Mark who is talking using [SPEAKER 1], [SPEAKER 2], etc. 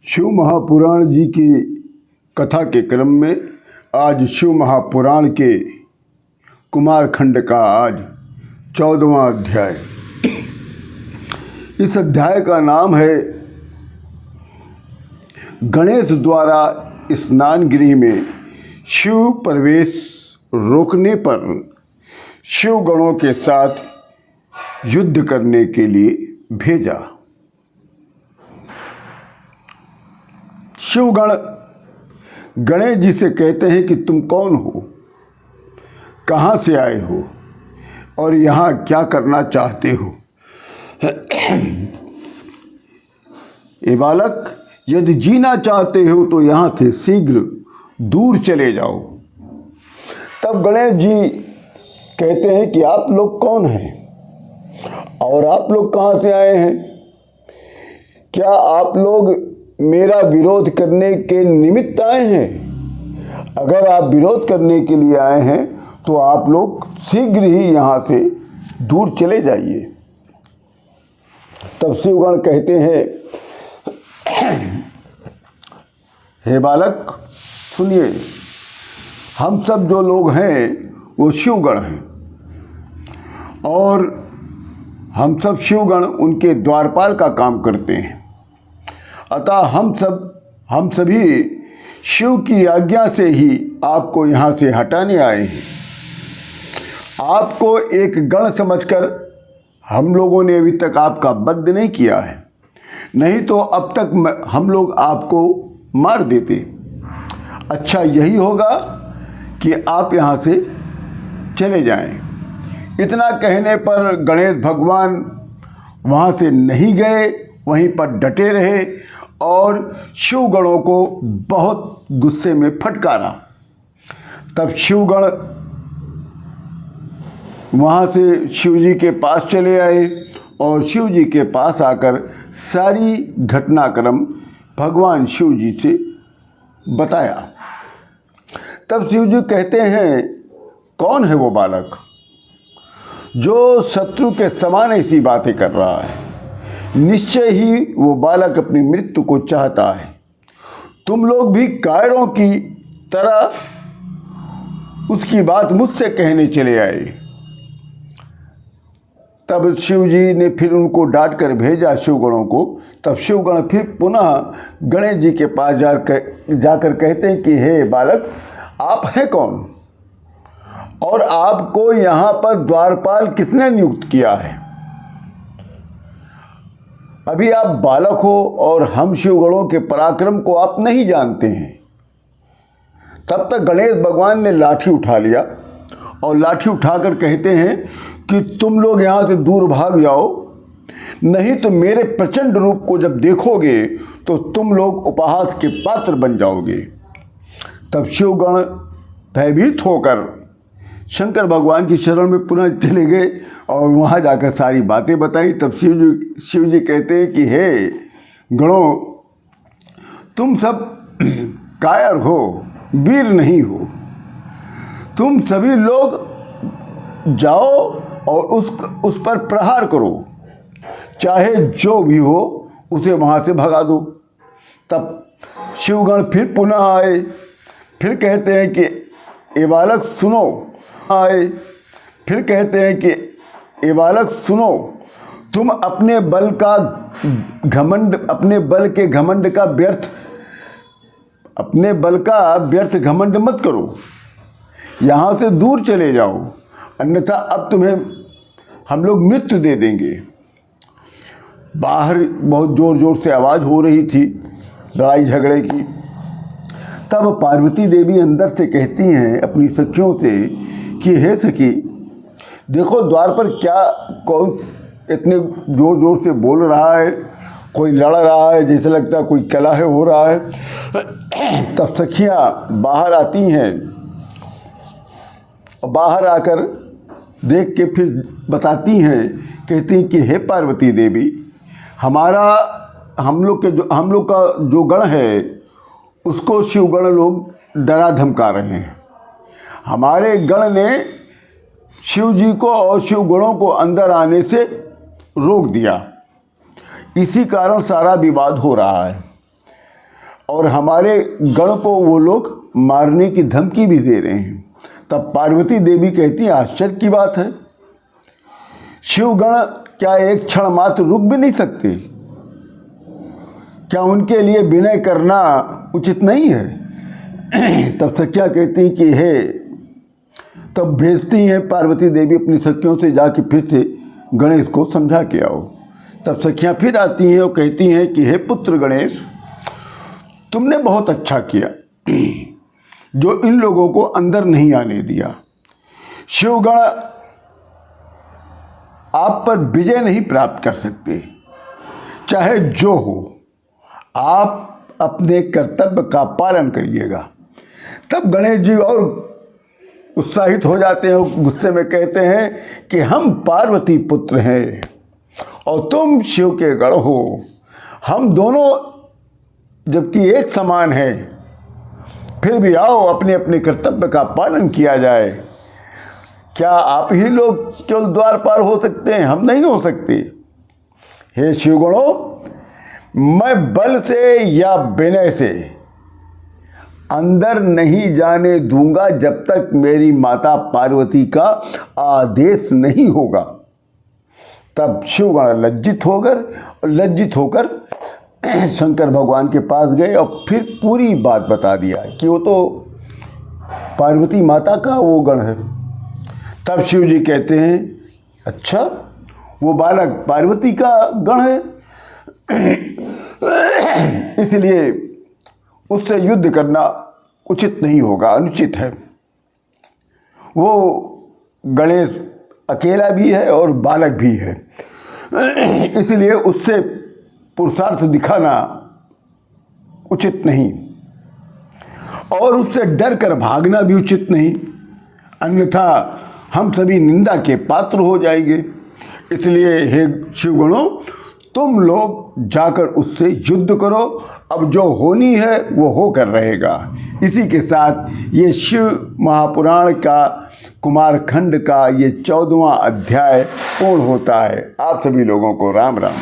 [SPEAKER 1] शिव महापुराण जी की कथा के क्रम में आज शिव महापुराण के कुमारखंड का आज 14वां अध्याय। इस अध्याय का नाम है गणेश द्वारा स्नान गृह में शिव प्रवेश रोकने पर शिव गणों के साथ युद्ध करने के लिए भेजा। शिवगण गणेश जी से कहते हैं कि तुम कौन हो, कहाँ से आए हो और यहाँ क्या करना चाहते हो। ए बालक, यदि जीना चाहते हो तो यहाँ से शीघ्र दूर चले जाओ। तब गणेश जी कहते हैं कि आप लोग कौन हैं और आप लोग कहाँ से आए हैं? क्या आप लोग मेरा विरोध करने के निमित्त आए हैं? अगर आप विरोध करने के लिए आए हैं तो आप लोग शीघ्र ही यहाँ से दूर चले जाइए। तब शिवगण कहते हैं, हे बालक सुनिए, हम सब जो लोग हैं वो शिवगण हैं और हम सब शिवगण उनके द्वारपाल का काम करते हैं। अतः हम सभी शिव की आज्ञा से ही आपको यहाँ से हटाने आए हैं। आपको एक गण समझकर हम लोगों ने अभी तक आपका वध नहीं किया है, नहीं तो अब तक हम लोग आपको मार देते। अच्छा यही होगा कि आप यहाँ से चले जाएं। इतना कहने पर गणेश भगवान वहाँ से नहीं गए, वहीं पर डटे रहे और शिवगणों को बहुत गुस्से में फटकारा। तब शिवगण वहाँ से शिव जी के पास चले आए और शिव जी के पास आकर सारी घटनाक्रम भगवान शिव जी से बताया। तब शिव जी कहते हैं, कौन है वो बालक जो शत्रु के समान ऐसी बातें कर रहा है? निश्चय ही वो बालक अपनी मृत्यु को चाहता है। तुम लोग भी कायरों की तरह उसकी बात मुझसे कहने चले आए। तब शिव जी ने फिर उनको डांट कर भेजा शिवगणों को। तब शिवगण फिर पुनः गणेश जी के पास जाकर कहते हैं कि हे बालक, आप हैं कौन और आपको यहाँ पर द्वारपाल किसने नियुक्त किया है? अभी आप बालक हो और हम शिवगणों के पराक्रम को आप नहीं जानते हैं। तब तक गणेश भगवान ने लाठी उठा लिया और लाठी उठाकर कहते हैं कि तुम लोग यहाँ से दूर भाग जाओ, नहीं तो मेरे प्रचंड रूप को जब देखोगे तो तुम लोग उपहास के पात्र बन जाओगे। तब शिवगण भयभीत होकर शंकर भगवान की शरण में पुनः चले गए और वहाँ जाकर सारी बातें बताई। तब शिव जी कहते हैं कि हे गणों, तुम सब कायर हो, वीर नहीं हो। तुम सभी लोग जाओ और उस पर प्रहार करो, चाहे जो भी हो उसे वहाँ से भगा दो। तब शिवगण फिर पुनः आए, फिर कहते हैं कि ए बालक सुनो। आए फिर कहते हैं कि ए बालक सुनो, तुम अपने बल के घमंड का व्यर्थ घमंड मत करो, यहाँ से दूर चले जाओ, अन्यथा अब तुम्हें हम लोग मृत्यु दे देंगे। बाहर बहुत जोर जोर से आवाज़ हो रही थी लड़ाई झगड़े की। तब पार्वती देवी अंदर से कहती हैं अपनी सखियों से कि हे सखी, देखो द्वार पर क्या कौन इतने जोर जोर से बोल रहा है, कोई लड़ रहा है, जैसे लगता है कोई कलह हो रहा है। तब सखियां बाहर आती हैं, बाहर आकर देख के फिर बताती हैं, कहती हैं कि हे पार्वती देवी, हम लोग का जो गण है उसको शिवगण लोग डरा धमका रहे हैं। हमारे गण ने शिव जी को और शिवगणों को अंदर आने से रोक दिया, इसी कारण सारा विवाद हो रहा है। और हमारे गण को वो लोग मारने की धमकी भी दे रहे हैं। तब पार्वती देवी कहती है, आश्चर्य की बात है, शिवगण क्या एक क्षण मात्र रुक भी नहीं सकते? क्या उनके लिए विनय करना उचित नहीं है? तब सखियाँ कहती हैं कि हे, तब भेजती हैं पार्वती देवी अपनी सखियों से, जाके फिर से गणेश को समझा के आओ। तब सखियाँ फिर आती हैं और कहती हैं कि हे पुत्र गणेश, तुमने बहुत अच्छा किया जो इन लोगों को अंदर नहीं आने दिया। शिवगण आप पर विजय नहीं प्राप्त कर सकते, चाहे जो हो, आप अपने कर्तव्य का पालन करिएगा। तब गणेश जी और उत्साहित हो जाते हैं, गुस्से में कहते हैं कि हम पार्वती पुत्र हैं और तुम शिव के गण हो, हम दोनों जबकि एक समान हैं, फिर भी आओ अपने अपने कर्तव्य का पालन किया जाए। क्या आप ही लोग केवल द्वार पार हो सकते हैं? हम नहीं हो सकते। हे शिवगणों, मैं बल से या विनय से अंदर नहीं जाने दूंगा जब तक मेरी माता पार्वती का आदेश नहीं होगा। तब शिवगण लज्जित होकर शंकर भगवान के पास गए और फिर पूरी बात बता दिया कि वो तो पार्वती माता का वो गण है। तब शिव जी कहते हैं, अच्छा, वो बालक पार्वती का गण है, इसलिए उससे युद्ध करना उचित नहीं होगा, अनुचित है। वो गणेश अकेला भी है और बालक भी है, इसलिए उससे पुरुषार्थ दिखाना उचित नहीं और उससे डर कर भागना भी उचित नहीं, अन्यथा हम सभी निंदा के पात्र हो जाएंगे। इसलिए हे शिवगणों, तुम लोग जाकर उससे युद्ध करो। अब जो होनी है वो होकर रहेगा। इसी के साथ ये शिव महापुराण का कुमारखंड का ये 14वां अध्याय पूर्ण होता है। आप सभी लोगों को राम राम।